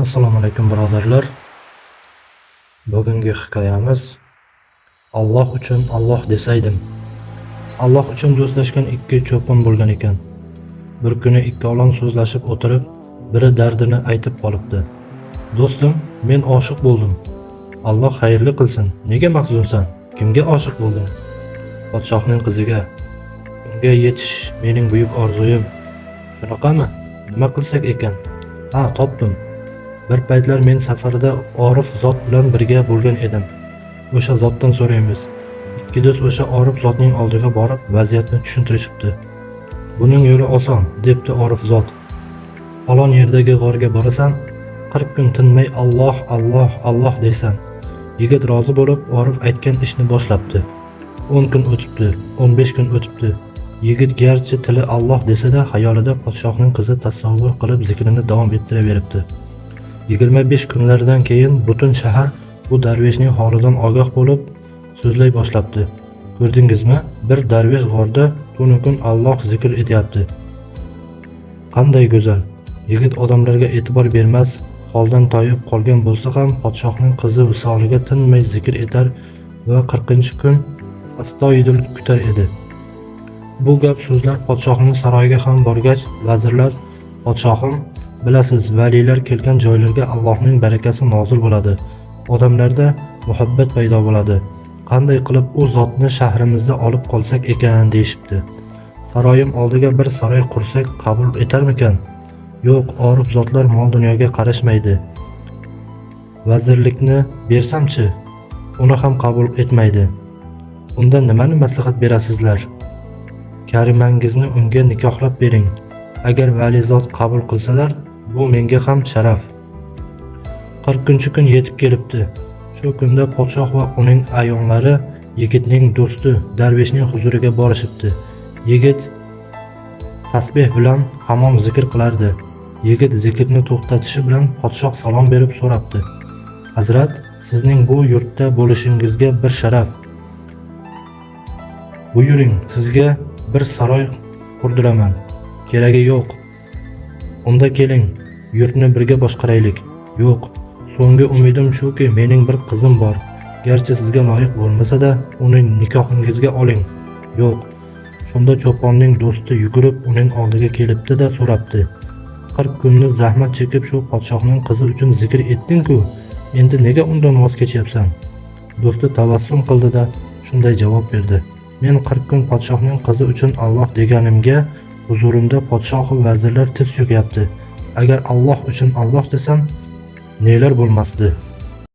Assalomu alaykum birodarlar. Bugungi hikoyamiz Alloh uchun Alloh desaydim. Alloh uchun do'stlashgan ikki cho'pon bo'lgan ekan. Bir kuni ikkovlon so'zlashib o'tirib, biri dardini aytib qolibdi. Do'stim, men oshiq bo'ldim. Alloh xayrli qilsin. Nega mahzunsan? Kimga oshiq bo'lding? Podshohning qiziga. Unga yetish mening buyuk orzuyim. Shunaqami? Nima qilsak ekan? Ha, topdim. Bir paytlar men safarda orif zot bilan birga bo'lgan edim. O'sha zotdan so'raymiz. Ikki do'st o'sha orif zotning oldiga borib vaziyatni tushuntirishibdi. Buning yo'li oson, debdi orif zot. Falon yerdagi g'orga borasan, 40 kun tinmay Alloh, Alloh, Alloh deysan. Yigit rozi bo'lib, orif aytgan ishni boshlabdi. 10 kun o'tibdi, 15 kun o'tibdi. Yigit garchi tili Alloh desa-da, xayolida podshohning qizi tasavvur qilib zikrini davom ettiraveribdi. 25 kunlardan keyin butun shahar bu darveshning holidan ogoh bo'lib so'zlay boshlabdi. Ko'rdingizmi? Bir darvesh g'orda tunu kun Alloh zikr etyapti. Qanday go'zal. Yigit odamlarga e'tibor bermas, holdan toyib qolgan bo'lsa ham podshohning qizi visoliga tinmay zikr etar va 40-kun astoydil kutar edi. Bu gap so'zlar podshohning saroyiga ham borgach, vazirlar, podshohim, bilasiz, valilar kelgan joylarga Allohning barakasi nozil bo'ladi. Odamlarda muhabbat paydo bo'ladi. Qanday qilib u zotni shahrimizda olib qolsak ekan deyshibdi. Saroyim oldiga bir saroy qursak qabul etarmikan? Yo'q, orif zotlar mol dunyoga qarashmaydi. Vazirlikni bersamchi, uni ham qabul etmaydi. Unda nimani maslahat berasizlar? Karimangizni unga nikohlab bering. Agar vali zot qabul qilsalar, bu menga ham sharaf. 40-kun yetib kelibdi. Shu kunda podshoh va uning ayonlari yigitning do'sti darveshning huzuriga borishibdi. Yigit tasbih bilan hamon zikr qilardi. Yigit zikrni to'xtatishi bilan podshoh salom berib so'rabdi. Hazrat, sizning bu yurtda bo'lishingizga bir sharaf. Buyuring, sizga bir saroy qurdiraman. Keragi yo'q. Unda keling, yurtni birga boshqaraylik. Yo'q. So'nggi umidim shuki, mening bir qizim bor. Garchi sizga loyiq bo'lmasa-da, uni nikohingizga oling. Yo'q. Shunda cho'ponning do'sti yugurib uning oldiga kelibdi-da so'rabdi. 40 kunni zahmat chekib shu podshohning qizi uchun zikr etding-ku, endi nega undan voz kechyapsan? Do'sti tabassum qildi-da shunday javob berdi. Men 40 kun podshohning qizi uchun Alloh deganimga huzurimda podshoh va vazirlar tiz cho'kyapti. Agar Alloh uchun Alloh desam, nelar bo'lmasdi?